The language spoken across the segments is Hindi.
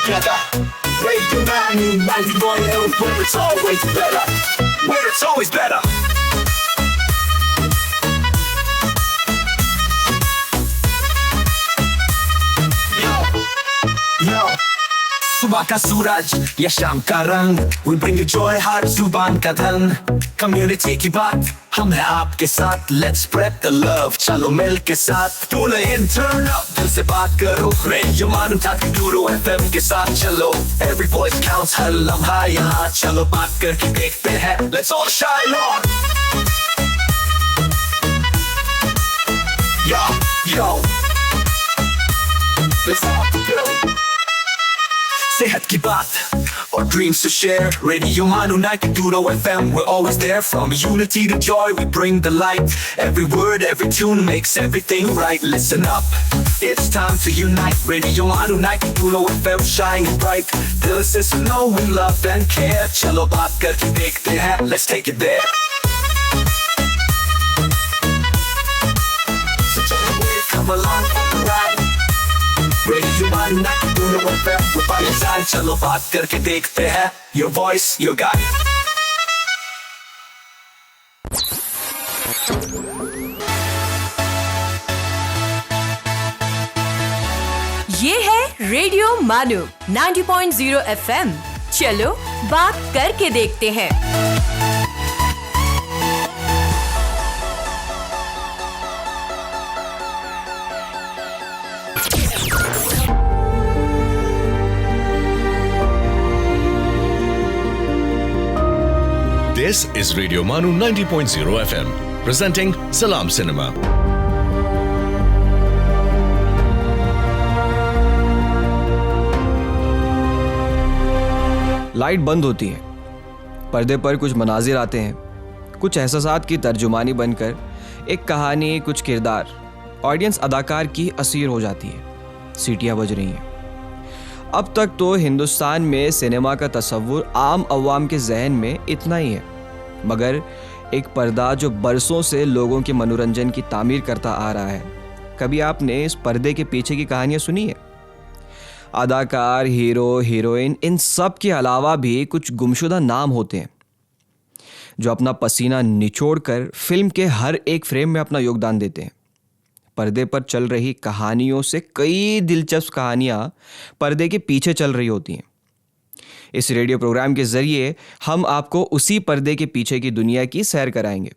together. Radio 91 where it's always better. Where it's always better. Yo, सुबह का सूरज या शाम का रंग, we bring you joy हर जुबान का धन. Community की बात हम हैं आपके साथ, let's spread the love. चलो मिल के साथ tune in, turn up, दिल से बात करो. Radio मानो ताकि गुरु FM के साथ चलो. Every voice counts, हर लम्हा यहाँ. चलो बात करके देखते हैं, let's all shine on. Yo, let's all go. सेहत की बात और dreams to share. Radio Manu 92 FM, we're always there. From unity to joy, we bring the light. Every word, every tune makes everything right. Listen up, it's time to unite. Radio Manu 92 FM, shining bright. Dill se suno, we love and care. Chalo baat karke dekhte hain, let's take it there. So come along for the ride. Radio Manu 92 FM, we're by your side. चलो बात करके देखते हैं. Your voice, your guide. ये है रेडियो मानू 90.0 FM. चलो बात करके देखते हैं. This is Radio Manu 90.0 FM, presenting Salam Cinema. Light बंद होती है, पर्दे पर कुछ मनाजिर आते हैं, कुछ एहसासात की तर्जुमानी बनकर एक कहानी, कुछ किरदार, ऑडियंस अदाकार की असीर हो जाती है. सीटियां बज रही हैं. अब तक तो हिंदुस्तान में सिनेमा का तस्वुर आम अवाम के जहन में इतना ही है, मगर एक पर्दा जो बरसों से लोगों के मनोरंजन की तामीर करता आ रहा है. कभी आपने इस पर्दे के पीछे की कहानियां सुनी है? अदाकार, हीरो, हीरोइन, इन सब के अलावा भी कुछ गुमशुदा नाम होते हैं जो अपना पसीना निचोड़कर फिल्म के हर एक फ्रेम में अपना योगदान देते हैं. पर्दे पर चल रही कहानियों से कई दिलचस्प कहानियां पर्दे के पीछे चल रही होती हैं. इस रेडियो प्रोग्राम के जरिए हम आपको उसी पर्दे के पीछे की दुनिया की सैर कराएंगे.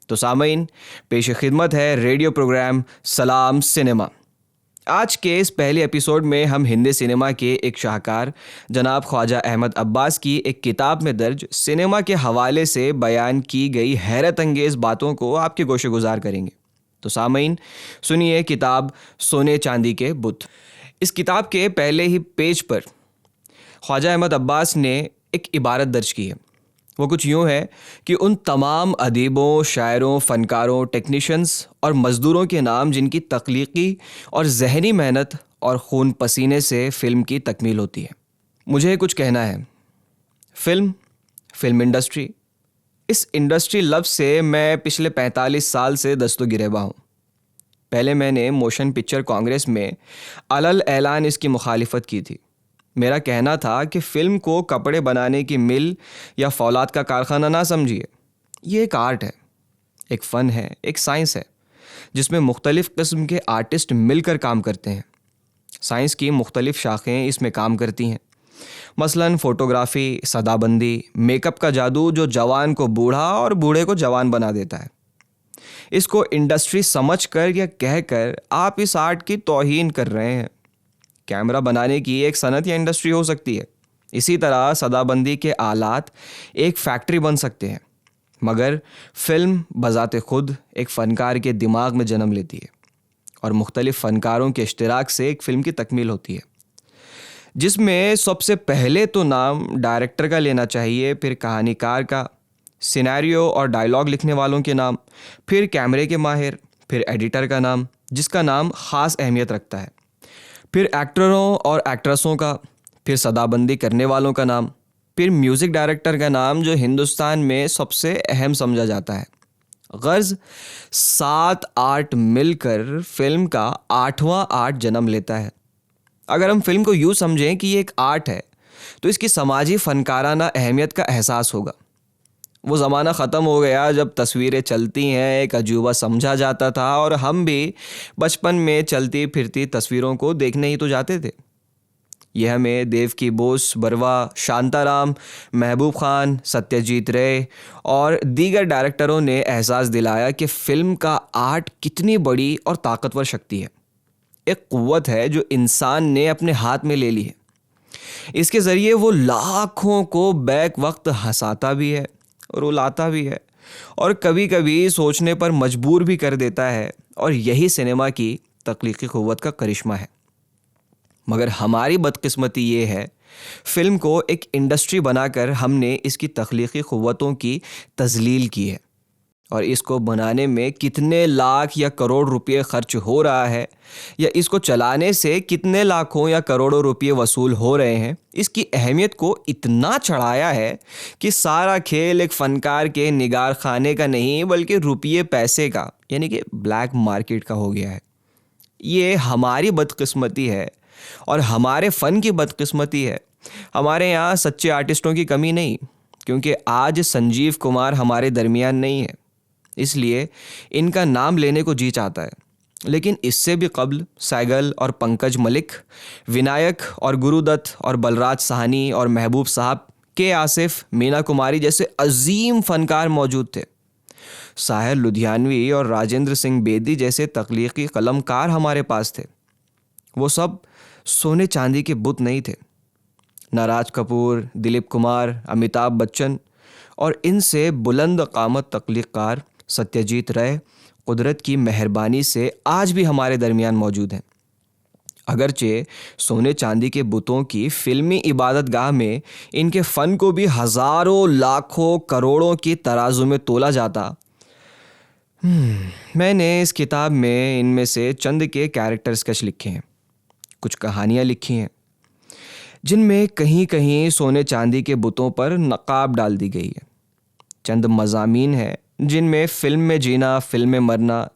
तो सामईन, पेश खिदमत है रेडियो प्रोग्राम सलाम सिनेमा. आज के इस पहले एपिसोड में हम हिंदी सिनेमा के एक शाहकार जनाब ख्वाजा अहमद अब्बास की एक किताब में दर्ज सिनेमा के हवाले से बयान की गई हैरत अंगेज बातों को आपके गोशे गुजार करेंगे. तो सामईन, सुनिए किताब सोने चांदी के बुत. इस किताब के पहले ही पेज पर ख्वाजा अहमद अब्बास ने एक इबारत दर्ज की है. वो कुछ यूँ है कि उन तमाम अदीबों, शायरों, फ़नकारों, टेक्नीशियंस और मज़दूरों के नाम जिनकी तख्लीकी और जहनी मेहनत और खून पसीने से फ़िल्म की तकमील होती है. मुझे कुछ कहना है. फिल्म इंडस्ट्री, इस इंडस्ट्री लफ्ज़ से मैं पिछले 45 साल से दस्तगिरेबा हूँ. पहले मैंने मोशन पिक्चर कांग्रेस में अलल ऐलान इसकी मुखालिफत की थी. मेरा कहना था कि फ़िल्म को कपड़े बनाने की मिल या फौलाद का कारखाना ना समझिए. ये एक आर्ट है, एक फ़न है, एक साइंस है जिसमें मुख्तलिफ़ किस्म के आर्टिस्ट मिलकर काम करते हैं. साइंस की मुख्तलिफ़ शाखें इसमें काम करती हैं. मसलन फ़ोटोग्राफ़ी, सदाबंदी, मेकअप का जादू जो जवान को बूढ़ा और बूढ़े को जवान बना देता है. इसको इंडस्ट्री समझकर या कहकर आप इस आर्ट की तौहीन कर रहे हैं. कैमरा बनाने की एक सनत या इंडस्ट्री हो सकती है. इसी तरह सदाबंदी के आलात एक फैक्ट्री बन सकते हैं, मगर फ़िल्म बज़ाते खुद एक फ़नकार के दिमाग में जन्म लेती है और मुख्तलिफ़ फ़नकारों के इश्तिराक से एक फ़िल्म की तकमील होती है, जिसमें सबसे पहले तो नाम डायरेक्टर का लेना चाहिए, फिर कहानीकार का, सिनेरियो और डायलॉग लिखने वालों के नाम, फिर कैमरे के माहिर, फिर एडिटर का नाम जिसका नाम ख़ास अहमियत रखता है, फिर एक्टरों और एक्ट्रेसों का, फिर सदाबंदी करने वालों का नाम, फिर म्यूज़िक डायरेक्टर का नाम जो हिंदुस्तान में सबसे अहम समझा जाता है. गर्ज 7 आर्ट मिलकर फिल्म का 8वां आर्ट जन्म लेता है. अगर हम फिल्म को यूँ समझें कि ये एक आर्ट है तो इसकी समाजी फनकाराना अहमियत का एहसास होगा। वो ज़माना ख़त्म हो गया जब तस्वीरें चलती हैं एक अजूबा समझा जाता था और हम भी बचपन में चलती फिरती तस्वीरों को देखने ही तो जाते थे। यह हमें देवकी बोस, बरवा, शांताराम, महबूब खान, सत्यजीत रे और दीगर डायरेक्टरों ने एहसास दिलाया कि फ़िल्म का आर्ट कितनी बड़ी और ताकतवर शक्ति है। एक क़ुव्वत है जो इंसान ने अपने हाथ में ले ली है। इसके ज़रिए वो लाखों को बैक वक्त हंसाता भी है, रुलाता भी है और कभी कभी सोचने पर मजबूर भी कर देता है। और यही सिनेमा की तख्लीकी क़ुव्वत का करिश्मा है। मगर हमारी बदकिस्मती ये है, फ़िल्म को एक इंडस्ट्री बनाकर हमने इसकी तख्लीकी क़ुव्वतों की तज़लील की है और इसको बनाने में कितने लाख या करोड़ रुपए खर्च हो रहा है या इसको चलाने से कितने लाखों या करोड़ों रुपए वसूल हो रहे हैं, इसकी अहमियत को इतना चढ़ाया है कि सारा खेल एक फ़नकार के निगार खाने का नहीं बल्कि रुपये पैसे का यानी कि ब्लैक मार्केट का हो गया है। ये हमारी बदकिस्मती है और हमारे फ़न की बदकिस्मती है। हमारे यहाँ सच्चे आर्टिस्टों की कमी नहीं, क्योंकि आज संजीव कुमार हमारे दरमियान नहीं है, इसलिए इनका नाम लेने को जी चाहता है। लेकिन इससे भी कबल सैगल और पंकज मलिक, विनायक और गुरुदत्त और बलराज साहनी और महबूब साहब, के आसिफ, मीना कुमारी जैसे अजीम फ़नकार मौजूद थे। साहिर लुधियानवी और राजेंद्र सिंह बेदी जैसे तख्लीकी कलमकार हमारे पास थे। वो सब सोने चांदी के बुत नहीं थे। न राज कपूर, दिलीप कुमार, अमिताभ बच्चन और इनसे बुलंद क़ामत तख्लीक़कार सत्यजीत रे कुदरत की मेहरबानी से आज भी हमारे दरमियान मौजूद हैं। अगरचे सोने चांदी के बुतों की फ़िल्मी इबादत गाह में इनके फ़न को भी हज़ारों, लाखों, करोड़ों की तराजू में तोला जाता। मैंने इस किताब में इनमें से चंद के कैरेक्टर स्केच लिखे हैं, कुछ कहानियाँ लिखी हैं जिनमें कहीं कहीं सोने चांदी के बुतों पर नकाब डाल दी गई है। चंद मज़ामीन हैं जिनमें फ़िल्म में जीना, फ़िल्म में मरना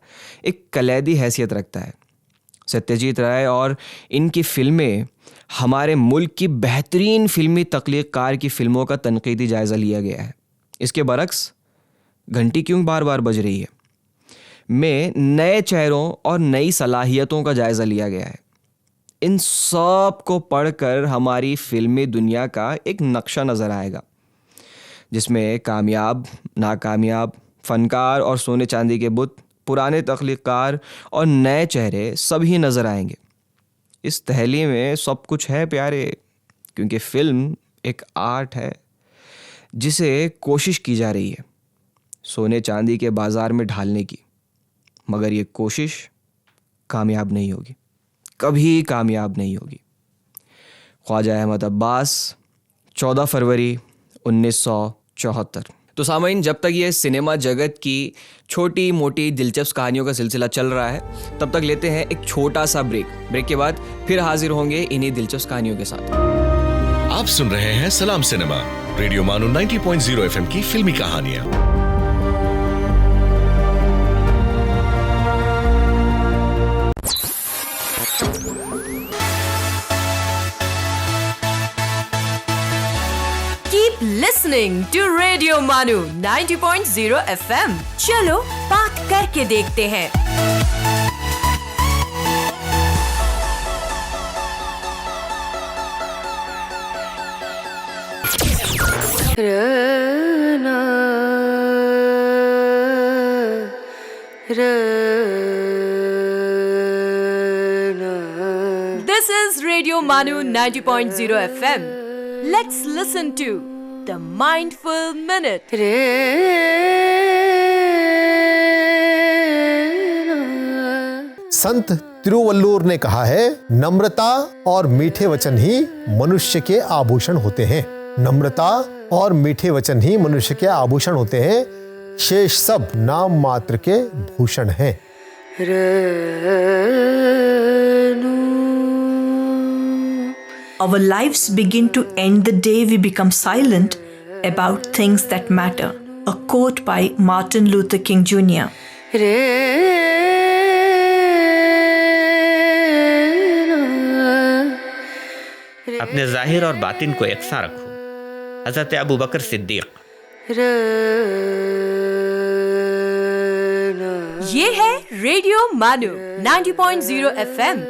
एक कलैदी हैसियत रखता है। सत्यजीत राय और इनकी फ़िल्में हमारे मुल्क की बेहतरीन फ़िल्मी तख्लीक़कार की फ़िल्मों का तनक़ीदी जायज़ा लिया गया है। इसके बरक्स घंटी क्यों बार बार बज रही है में नए चेहरों और नई सलाहियतों का जायज़ा लिया गया है। इन सब को पढ़कर हमारी फ़िल्मी दुनिया का एक नक्शा नज़र आएगा, जिसमें कामयाब, नाकामयाब, फ़नकार और सोने चांदी के बुत, पुराने तख्लीक़कार और नए चेहरे सभी नज़र आएंगे। इस तहली में सब कुछ है प्यारे, क्योंकि फ़िल्म एक आर्ट है जिसे कोशिश की जा रही है सोने चांदी के बाज़ार में ढालने की, मगर ये कोशिश कामयाब नहीं होगी, कभी कामयाब नहीं होगी। ख्वाजा अहमद अब्बास, 14 फरवरी 1974। तो सामाइन, जब तक ये सिनेमा जगत की छोटी मोटी दिलचस्प कहानियों का सिलसिला चल रहा है, तब तक लेते हैं एक छोटा सा ब्रेक के बाद फिर हाजिर होंगे इन्हीं दिलचस्प कहानियों के साथ। आप सुन रहे हैं सलाम सिनेमा, रेडियो मानो 90.0 एफएम की फिल्मी कहानियां। Listening to Radio Manu 90.0 FM। चलो बात करके देखते हैं। This is Radio Manu 90.0 FM। Let's listen to The Mindful Minute। संत तिरुवल्लुवर ने कहा है, नम्रता और मीठे वचन ही मनुष्य के आभूषण होते हैं। नम्रता और मीठे वचन ही मनुष्य के आभूषण होते हैं, शेष सब नाम मात्र के भूषण हैं। Our lives begin to end the day we become silent about things that matter. A quote by Martin Luther King Jr. अपने ज़ाहिर और बातिन को एकसा रखो। हज़रत अबू बकर सिद्दीक। ये है रेडियो मानू 90.0 FM।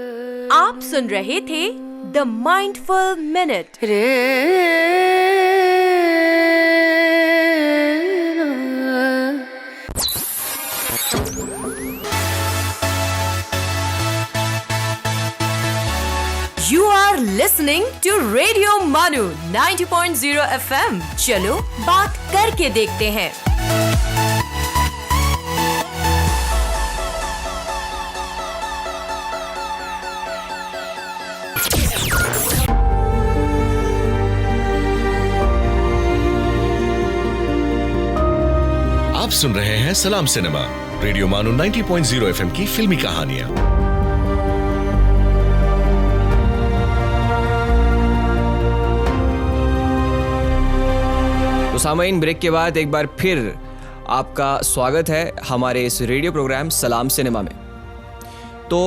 आप सुन रहे थे the mindful minute. You are listening to Radio Manu 90.0 FM। चलो बात करके देखते हैं। आप सुन रहे हैं सलाम सिनेमा, रेडियो मानो 90.0 FM की फिल्मी कहानियां। तो सामाइन, ब्रेक के बाद एक बार फिर आपका स्वागत है हमारे इस रेडियो प्रोग्राम सलाम सिनेमा में। तो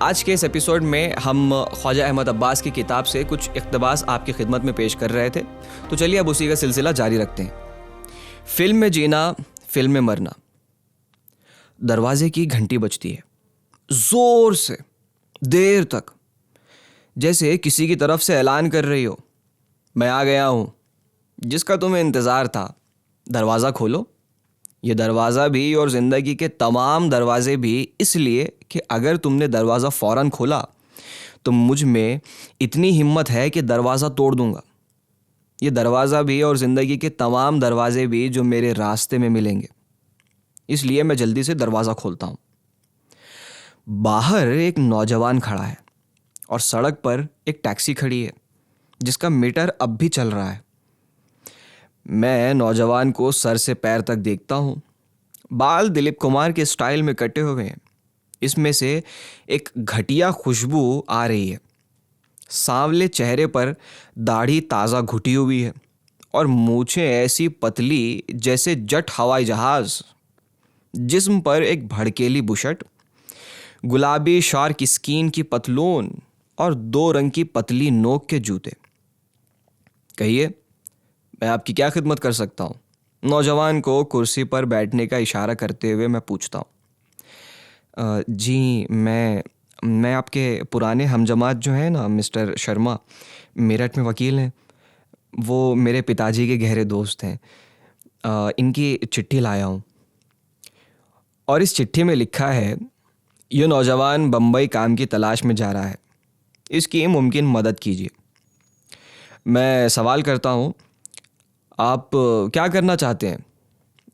आज के इस एपिसोड में हम ख्वाजा अहमद अब्बास की किताब से कुछ इक़्तिबास आपकी खिदमत में पेश कर रहे थे। तो चलिए अब उसी का सिलसिला जारी रखते हैं। फिल्म में जीना, फिल्म में मरना। दरवाजे की घंटी बजती है, जोर से, देर तक, जैसे किसी की तरफ से ऐलान कर रही हो, मैं आ गया हूं, जिसका तुम्हें इंतज़ार था। दरवाज़ा खोलो। ये दरवाज़ा भी और ज़िंदगी के तमाम दरवाजे भी इसलिए कि अगर तुमने दरवाज़ा फ़ौरन खोला तो मुझ में इतनी हिम्मत है कि दरवाज़ा तोड़ दूंगा। ये दरवाज़ा भी और ज़िंदगी के तमाम दरवाजे भी जो मेरे रास्ते में मिलेंगे, इसलिए मैं जल्दी से दरवाज़ा खोलता हूँ। बाहर एक नौजवान खड़ा है और सड़क पर एक टैक्सी खड़ी है जिसका मीटर अब भी चल रहा है। मैं नौजवान को सर से पैर तक देखता हूँ। बाल दिलीप कुमार के स्टाइल में कटे हुए हैं। इसमें से एक घटिया खुशबू आ रही है। सांवले चेहरे पर दाढ़ी ताज़ा घुटी हुई है और मूछें ऐसी पतली जैसे जट हवाई जहाज़। जिस्म पर एक भड़केली बुशर्ट, गुलाबी शार्क स्किन की पतलून और 2 रंग की पतली नोक के जूते। कहिए, मैं आपकी क्या खिदमत कर सकता हूँ? नौजवान को कुर्सी पर बैठने का इशारा करते हुए मैं पूछता हूँ। जी, मैं आपके पुराने हमजमात जो हैं ना, मिस्टर शर्मा, मेरठ में वकील हैं। वो मेरे पिताजी के गहरे दोस्त हैं। इनकी चिट्ठी लाया हूँ और इस चिट्ठी में लिखा है, ये नौजवान बम्बई काम की तलाश में जा रहा है, इसकी मुमकिन मदद कीजिए। मैं सवाल करता हूँ, आप क्या करना चाहते हैं?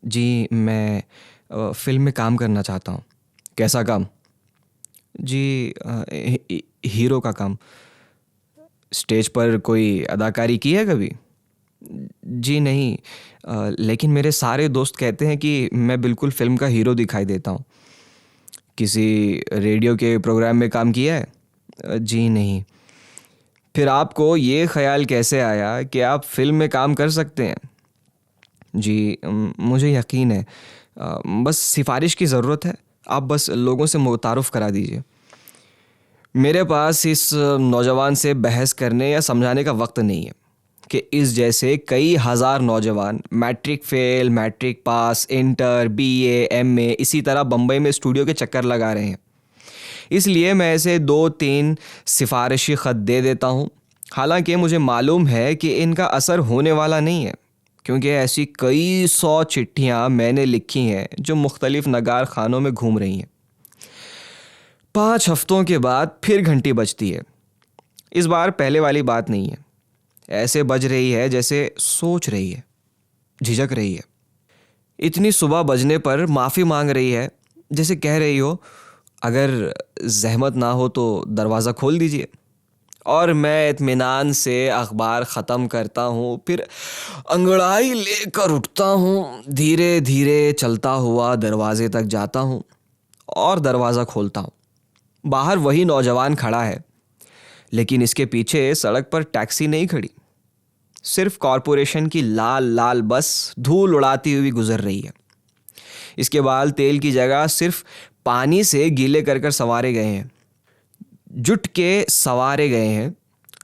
जी, मैं फिल्म में काम करना चाहता हूँ। कैसा काम? जी, हीरो का काम। स्टेज पर कोई अदाकारी की है कभी? जी नहीं, लेकिन मेरे सारे दोस्त कहते हैं कि मैं बिल्कुल फिल्म का हीरो दिखाई देता हूँ। किसी रेडियो के प्रोग्राम में काम किया है? जी नहीं। फिर आपको ये ख्याल कैसे आया कि आप फिल्म में काम कर सकते हैं? जी, मुझे यकीन है। बस सिफारिश की ज़रूरत है। आप बस लोगों से मुतारुफ़ करा दीजिए। मेरे पास इस नौजवान से बहस करने या समझाने का वक्त नहीं है कि इस जैसे कई हज़ार नौजवान matric fail, matric pass, inter, BA, MA इसी तरह बम्बई में स्टूडियो के चक्कर लगा रहे हैं। इसलिए मैं ऐसे 2-3 सिफारिशी ख़त दे देता हूँ। हालांकि मुझे मालूम है कि इनका असर होने वाला नहीं है, क्योंकि ऐसी कई 100 चिट्ठियाँ मैंने लिखी हैं जो मुख्तलिफ नगार खानों में घूम रही हैं। 5 हफ्तों के बाद फिर घंटी बजती है। इस बार पहले वाली बात नहीं है। ऐसे बज रही है जैसे सोच रही है, झिझक रही है। इतनी सुबह बजने पर माफ़ी मांग रही है, जैसे कह रही हो, अगर जहमत ना हो तो दरवाज़ा खोल दीजिए। और मैं इत्मीनान से अखबार ख़त्म करता हूँ, फिर अंगड़ाई लेकर उठता हूँ, धीरे धीरे चलता हुआ दरवाजे तक जाता हूँ और दरवाज़ा खोलता हूँ। बाहर वही नौजवान खड़ा है, लेकिन इसके पीछे सड़क पर टैक्सी नहीं खड़ी। सिर्फ कॉरपोरेशन की लाल लाल बस धूल उड़ाती हुई गुजर रही है। इसके बाल तेल की जगह सिर्फ पानी से गीले कर कर संवारे गए हैं, जुट के संवारे गए हैं।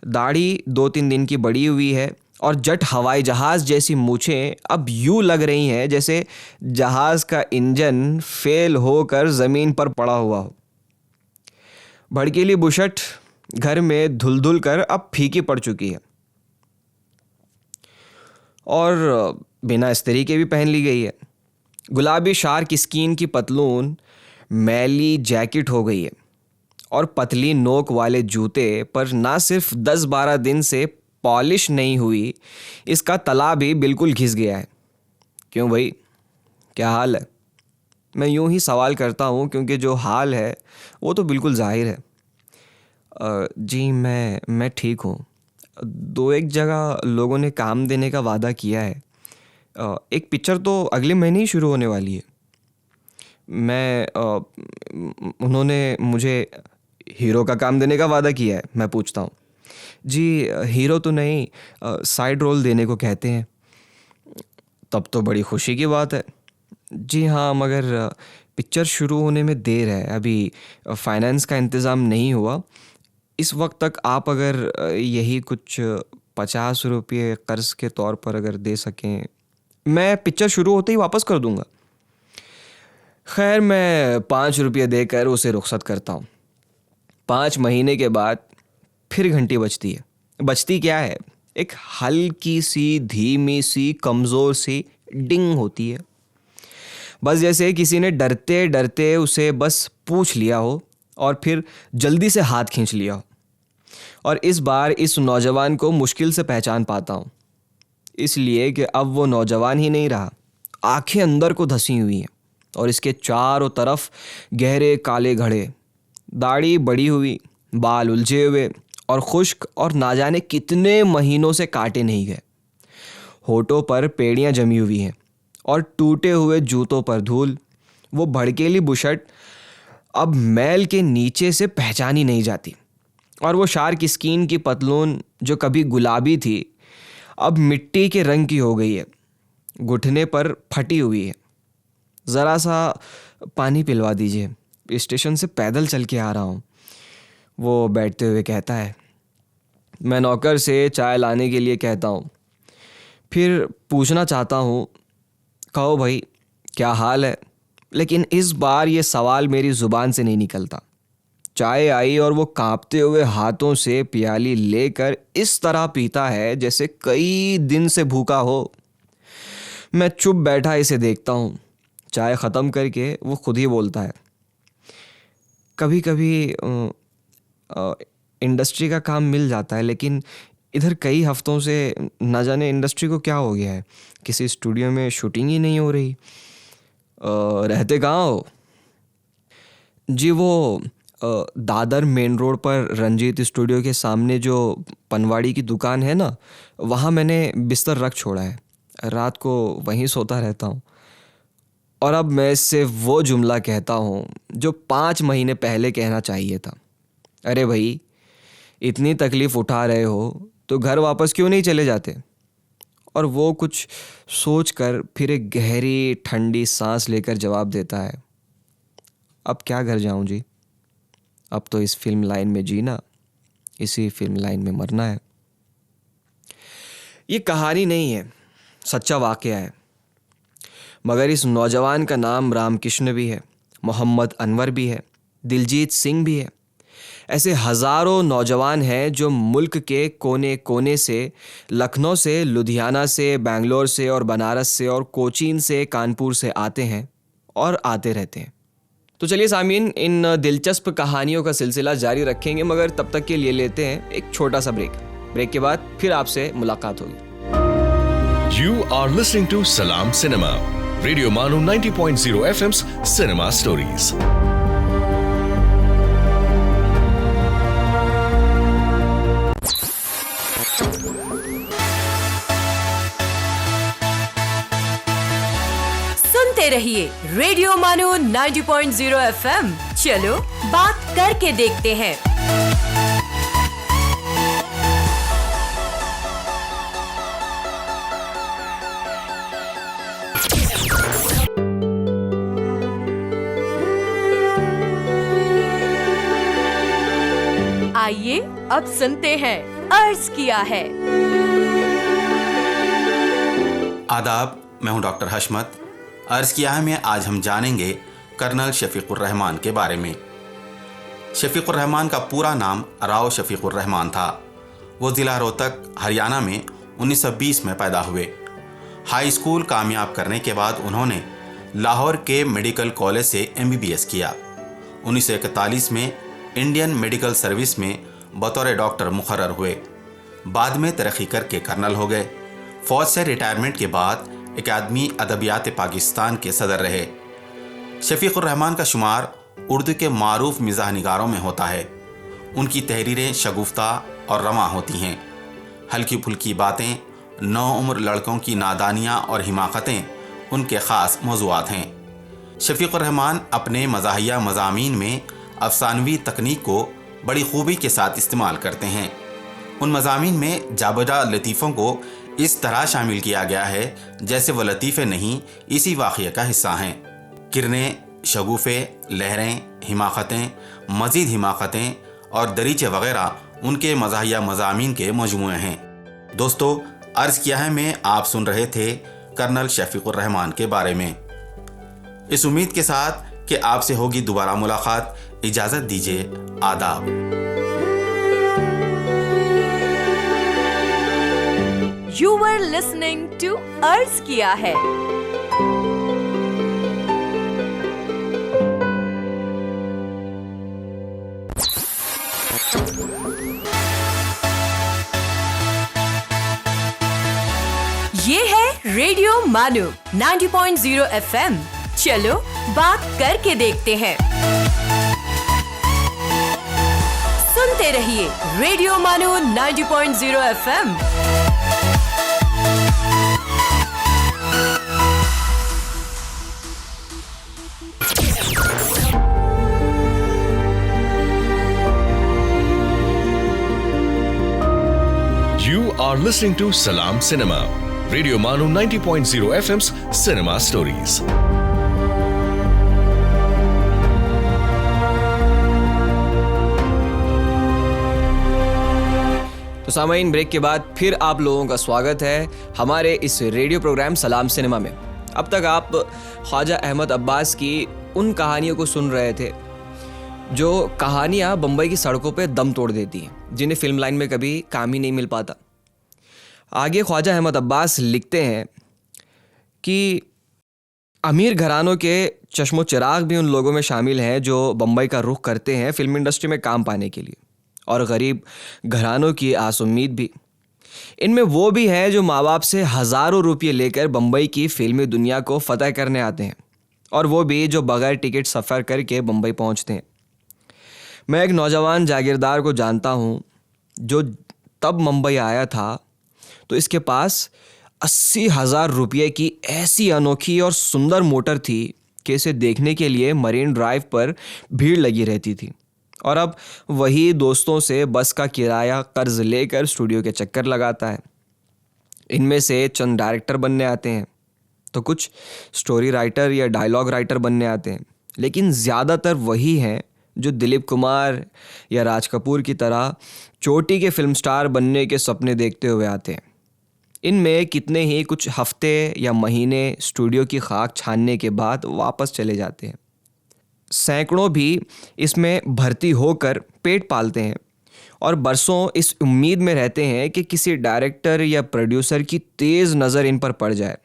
दाढ़ी 2-3 दिन की बड़ी हुई है और जट हवाई जहाज जैसी मूछें अब यूं लग रही हैं जैसे जहाज का इंजन फेल होकर ज़मीन पर पड़ा हुआ हो। भड़कीली बुशर्ट घर में धुल धुल कर अब फीकी पड़ चुकी है और बिना इस्त्री के भी पहन ली गई है। गुलाबी शार्क स्किन की पतलून मैली जैकेट हो गई है और पतली नोक वाले जूते पर ना सिर्फ 10-12 दिन से पॉलिश नहीं हुई, इसका तला भी बिल्कुल घिस गया है। क्यों भाई, क्या हाल है? मैं यूं ही सवाल करता हूं क्योंकि जो हाल है वो तो बिल्कुल जाहिर है। जी मैं ठीक हूँ। 2-1 जगह लोगों ने काम देने का वादा किया है। एक पिक्चर तो अगले महीने ही शुरू होने वाली है। उन्होंने मुझे हीरो का काम देने का वादा किया है। मैं पूछता हूँ, जी हीरो तो नहीं, साइड रोल देने को कहते हैं। तब तो बड़ी खुशी की बात है। जी हाँ, मगर पिक्चर शुरू होने में देर है, अभी फाइनेंस का इंतज़ाम नहीं हुआ। इस वक्त तक आप अगर यही कुछ 50 रुपये कर्ज के तौर पर अगर दे सकें, मैं पिक्चर शुरू होते ही वापस कर दूंगा। खैर, मैं 5 रुपये देकर उसे रुखसत करता हूँ। 5 महीने के बाद फिर घंटी बजती है। बजती क्या है, एक हल्की सी, धीमी सी, कमज़ोर सी डिंग होती है। बस जैसे किसी ने डरते डरते उसे बस पूछ लिया हो और फिर जल्दी से हाथ खींच लिया हो। और इस बार इस नौजवान को मुश्किल से पहचान पाता हूँ, इसलिए कि अब वो नौजवान ही नहीं रहा। आंखें अंदर को धसी हुई हैं और इसके चारों तरफ गहरे काले घड़े, दाढ़ी बड़ी हुई, बाल उलझे हुए और खुश्क और ना जाने कितने महीनों से काटे नहीं गए। होठों पर पेड़ियाँ जमी हुई हैं और टूटे हुए जूतों पर धूल। वो भड़केली बुशर्ट अब मैल के नीचे से पहचानी नहीं जाती और वो शार्क स्किन की पतलून जो कभी गुलाबी थी अब मिट्टी के रंग की हो गई है, घुटने पर फटी हुई है। ज़रा सा पानी पिलवा दीजिए, स्टेशन से पैदल चल के आ रहा हूँ, वो बैठते हुए कहता है। मैं नौकर से चाय लाने के लिए कहता हूँ। फिर पूछना चाहता हूँ, कहो भाई क्या हाल है, लेकिन इस बार ये सवाल मेरी ज़ुबान से नहीं निकलता। चाय आई और वो कांपते हुए हाथों से प्याली लेकर इस तरह पीता है जैसे कई दिन से भूखा हो। मैं चुप बैठा इसे देखता हूँ। चाय ख़त्म करके वो खुद ही बोलता है, कभी कभी इंडस्ट्री का काम मिल जाता है, लेकिन इधर कई हफ्तों से न जाने इंडस्ट्री को क्या हो गया है, किसी स्टूडियो में शूटिंग ही नहीं हो रही। रहते कहाँ हो? जी वो दादर मेन रोड पर रंजीत स्टूडियो के सामने जो पनवाड़ी की दुकान है ना, वहाँ मैंने बिस्तर रख छोड़ा है। रात को वहीं सोता रहता हूँ। और अब मैं इससे वो जुमला कहता हूँ जो 5 महीने पहले कहना चाहिए था। अरे भाई, इतनी तकलीफ़ उठा रहे हो तो घर वापस क्यों नहीं चले जाते? और वो कुछ सोच कर फिर एक गहरी ठंडी सांस लेकर जवाब देता है, अब क्या घर जाऊँ जी, अब तो इस फिल्म लाइन में जीना, इसी फिल्म लाइन में मरना है। ये कहानी नहीं है, सच्चा वाक़या है। मगर इस नौजवान का नाम रामकृष्ण भी है, मोहम्मद अनवर भी है, दिलजीत सिंह भी है। ऐसे हज़ारों नौजवान हैं जो मुल्क के कोने कोने से, लखनऊ से, लुधियाना से, बेंगलोर से और बनारस से और कोचीन से, कानपुर से आते हैं और आते रहते हैं। तो चलिए सामीन, इन दिलचस्प कहानियों का सिलसिला जारी रखेंगे, मगर तब तक के लिए लेते हैं एक छोटा सा ब्रेक के बाद फिर आपसे मुलाकात होगी। You are listening to Salam Cinema, Radio Manu 90.0 FM's Cinema Stories. सुनते रहिए रेडियो मानो 90.0 FM। चलो बात करके देखते हैं। आइए अब सुनते हैं अर्ज किया है। आदाब, मैं हूं डॉक्टर हशमत। अर्ज किया है में आज हम जानेंगे कर्नल शफीकुर रहमान के बारे में। शफीकुर रहमान का पूरा नाम राव शफीकुर रहमान था। वो ज़िला रोहतक, हरियाणा में 1920 में पैदा हुए। हाई स्कूल कामयाब करने के बाद उन्होंने लाहौर के मेडिकल कॉलेज से MBBS किया। 1941 में इंडियन मेडिकल सर्विस में बतौर डॉक्टर मुकर्रर हुए। बाद में तरक्की करके कर्नल हो गए। फौज से रिटायरमेंट के बाद अकादमी अदबियात पाकिस्तान के सदर रहे। शफीकुर रहमान का शुमार उर्दू के मारूफ मिज़ाह निगारों में होता है। उनकी तहरीरें शगुफ्ता और रवां होती हैं। हल्की फुल्की बातें, नौउम्र लड़कों की नादानियाँ और हिमाकतें उनके ख़ास मौज़ूआत हैं। शफीकुर रहमान अपने मज़ाहिया मज़ामीन में अफसानवी तकनीक को बड़ी खूबी के साथ इस्तेमाल करते हैं। उन मज़ामीन में जाबजा लतीफ़ों को इस तरह शामिल किया गया है जैसे वह लतीफ़े नहीं, इसी वाक़ये का हिस्सा हैं। किरणें, शगुफ़े, लहरें, हिमाकतें, मज़ीद हिमाकतें और दरीचे वग़ैरह उनके मज़ाहिया मज़ामीन के मजमूए हैं। दोस्तों, अर्ज़ किया है में आप सुन रहे थे कर्नल शफीकुर रहमान के बारे में। इस उम्मीद के साथ कि आपसे होगी दोबारा मुलाकात, इजाज़त दीजिए। आदाब। You were listening to अर्ज किया है। ये है रेडियो मानू 90.0 FM। चलो बात करके देखते हैं। सुनते रहिए रेडियो मानू 90.0 FM। You are listening to Salam Cinema, Radio Manu 90.0 FM's Cinema Stories. तो सामाइन, ब्रेक के बाद फिर आप लोगों का स्वागत है हमारे इस रेडियो प्रोग्राम सलाम सिनेमा में। अब तक आप ख्वाजा अहमद अब्बास की उन कहानियों को सुन रहे थे जो कहानियाँ बम्बई की सड़कों पे दम तोड़ देती हैं, जिन्हें फिल्म लाइन में कभी काम ही नहीं मिल पाता। आगे ख्वाजा अहमद अब्बास लिखते हैं कि अमीर घरानों के चश्मो चिराग भी उन लोगों में शामिल हैं जो बम्बई का रुख करते हैं फिल्म इंडस्ट्री में काम पाने के लिए, और गरीब घरानों की आस उम्मीद भी। इनमें वो भी हैं जो माँ बाप से हज़ारों रुपये लेकर बम्बई की फिल्मी दुनिया को फ़तह करने आते हैं, और वो भी जो बग़ैर टिकट सफ़र करके बम्बई पहुँचते हैं। मैं एक नौजवान जागीरदार को जानता हूँ जो तब मुंबई आया था तो इसके पास 80,000 रुपये की ऐसी अनोखी और सुंदर मोटर थी कि इसे देखने के लिए मरीन ड्राइव पर भीड़ लगी रहती थी, और अब वही दोस्तों से बस का किराया कर्ज लेकर स्टूडियो के चक्कर लगाता है। इनमें से चंद डायरेक्टर बनने आते हैं, तो कुछ स्टोरी राइटर या डायलॉग राइटर बनने आते हैं, लेकिन ज़्यादातर वही हैं जो दिलीप कुमार या राज कपूर की तरह चोटी के फिल्म स्टार बनने के सपने देखते हुए आते हैं। इनमें कितने ही कुछ हफ्ते या महीने स्टूडियो की खाक छानने के बाद वापस चले जाते हैं। सैकड़ों भी इसमें भर्ती होकर पेट पालते हैं और बरसों इस उम्मीद में रहते हैं कि किसी डायरेक्टर या प्रोड्यूसर की तेज़ नज़र इन पर पड़ जाए।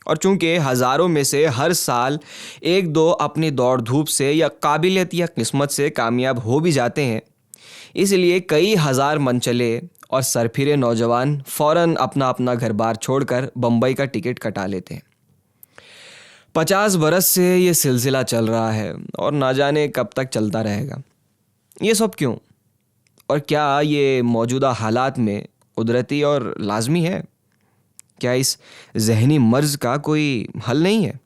और चूंकि हज़ारों में से हर साल एक दो अपनी दौड़ धूप से या काबिलियत या किस्मत से कामयाब हो भी जाते हैं, इसलिए कई हज़ार मनचले और सरफिरे नौजवान फ़ौरन अपना अपना घर बार छोड़कर बम्बई का टिकट कटा लेते हैं। 50 बरस से ये सिलसिला चल रहा है और ना जाने कब तक चलता रहेगा। ये सब क्यों? और क्या ये मौजूदा हालात में कुदरती और लाजमी है? क्या इस जहनी मर्ज का कोई हल नहीं है?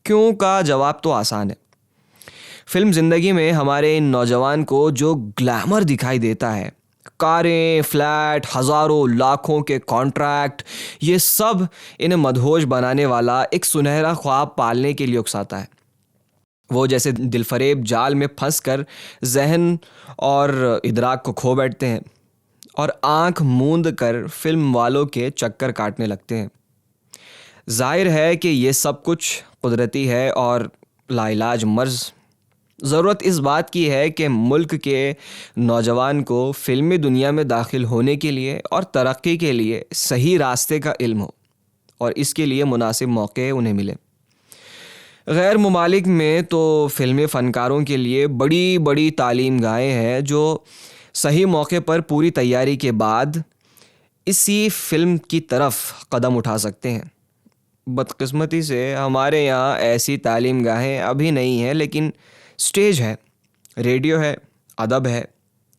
क्यों का जवाब तो आसान है। फिल्म ज़िंदगी में हमारे इन नौजवान को जो ग्लैमर दिखाई देता है, कारें, फ्लैट, हज़ारों लाखों के कॉन्ट्रैक्ट, ये सब इन्हें मदहोश बनाने वाला एक सुनहरा ख्वाब पालने के लिए उकसाता है। वो जैसे दिलफरेब जाल में फंसकर जहन और इदराक को खो बैठते हैं और आंख मूंद कर फिल्म वालों के चक्कर काटने लगते हैं। जाहिर है कि ये सब कुछ कुदरती है और लाइलाज मर्ज। ज़रूरत इस बात की है कि मुल्क के नौजवान को फिल्मी दुनिया में दाखिल होने के लिए और तरक्की के लिए सही रास्ते का इल्म हो और इसके लिए मुनासिब मौके उन्हें मिले। गैर मुमालिक में तो फिल्मी फ़नकारों के लिए बड़ी बड़ी तालीम गाहें हैं जो सही मौके पर पूरी तैयारी के बाद इसी फिल्म की तरफ कदम उठा सकते हैं। बदकिस्मती से हमारे यहाँ ऐसी तालीम गाहें अभी नहीं हैं, लेकिन स्टेज है, रेडियो है, अदब है।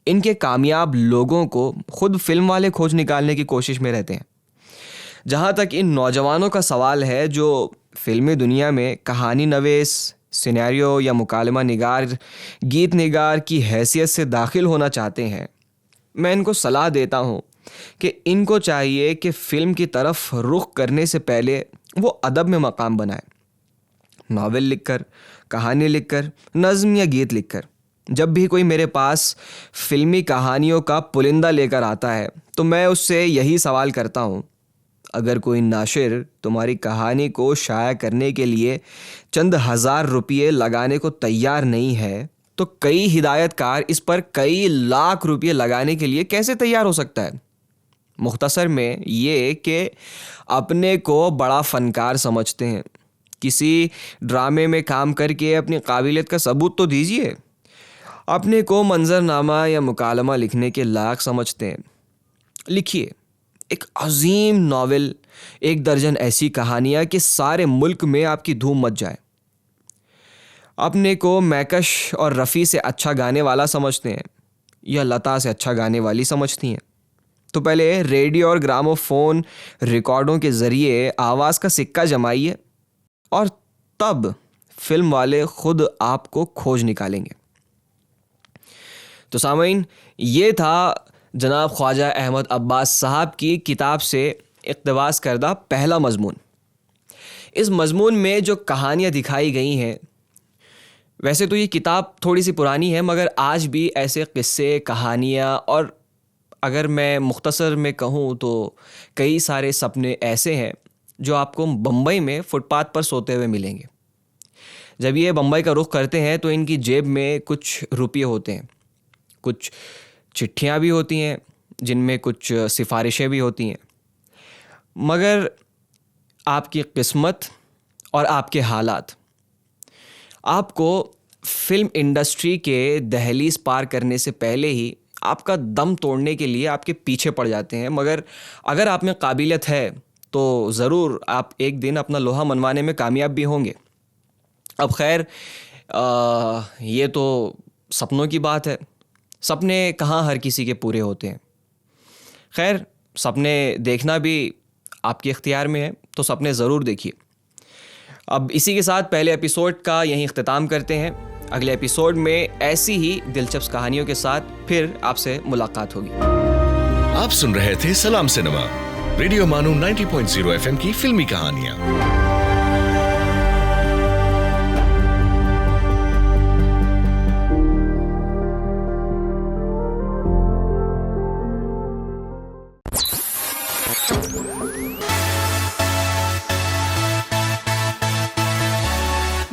इनके कामयाब लोगों को खुद फिल्म वाले खोज निकालने की कोशिश में रहते हैं। जहाँ तक इन नौजवानों का सवाल है जो फिल्मी दुनिया में कहानी नवीस, सिनेरियो या मुकालमा निगार, गीत निगार की हैसियत से दाखिल होना चाहते हैं, मैं इनको सलाह देता हूँ कि इनको चाहिए कि फ़िल्म की तरफ रुख करने से पहले वो अदब में मकाम बनाए। नावल लिखकर, कहानी लिखकर, नज़्म या गीत लिखकर। जब भी कोई मेरे पास फिल्मी कहानियों का पुलिंदा लेकर आता है तो मैं उससे यही सवाल करता हूँ, अगर कोई नाशिर तुम्हारी कहानी को शाया करने के लिए चंद हज़ार रुपये लगाने को तैयार नहीं है तो कई हिदायतकार इस पर कई लाख रुपये लगाने के लिए कैसे तैयार हो सकता है। मुख्तसर में ये कि अपने को बड़ा फ़नकार समझते हैं। किसी ड्रामे में काम करके अपनी काबिलियत का सबूत तो दीजिए। अपने को मंजरनामा या मुकालमा लिखने के लायक समझते हैं, लिखिए एक अजीम नावल, 1 दर्जन ऐसी कहानियाँ कि सारे मुल्क में आपकी धूम मच जाए। अपने को मैकश और रफ़ी से अच्छा गाने वाला समझते हैं या लता से अच्छा गाने वाली समझती हैं, तो पहले रेडियो और ग्रामोफोन रिकॉर्डों के ज़रिए आवाज़ का सिक्का जमाइए और तब फिल्म वाले खुद आपको खोज निकालेंगे। तो सामीन, ये था जनाब ख्वाजा अहमद अब्बास साहब की किताब से इक़्तिबास करदा पहला मज़मून। इस मज़मून में जो कहानियाँ दिखाई गई हैं, वैसे तो ये किताब थोड़ी सी पुरानी है, मगर आज भी ऐसे किस्से, कहानियाँ और अगर मैं मुख्तसर में कहूँ तो कई सारे सपने ऐसे हैं जो आपको बम्बई में फुटपाथ पर सोते हुए मिलेंगे। जब ये बम्बई का रुख करते हैं तो इनकी जेब में कुछ रुपये होते हैं, कुछ चिट्ठियाँ भी होती हैं जिनमें कुछ सिफारिशें भी होती हैं, मगर आपकी किस्मत और आपके हालात आपको फिल्म इंडस्ट्री के दहलीज पार करने से पहले ही आपका दम तोड़ने के लिए आपके पीछे पड़ जाते हैं। मगर अगर आप में काबिलियत है तो ज़रूर आप एक दिन अपना लोहा मनवाने में कामयाब भी होंगे। अब खैर, ये तो सपनों की बात है। सपने कहाँ हर किसी के पूरे होते हैं। खैर, सपने देखना भी आपके इख्तियार में है, तो सपने ज़रूर देखिए। अब इसी के साथ पहले एपिसोड का यहीं इख्तिताम करते हैं। अगले एपिसोड में ऐसी ही दिलचस्प कहानियों के साथ फिर आपसे मुलाकात होगी। आप सुन रहे थे सलाम सिनेमा, रेडियो मानो 90.0 FM की फिल्मी कहानियां।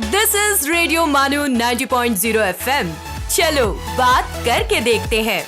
दिस इज रेडियो मानो 90.0 FM। चलो बात करके देखते हैं।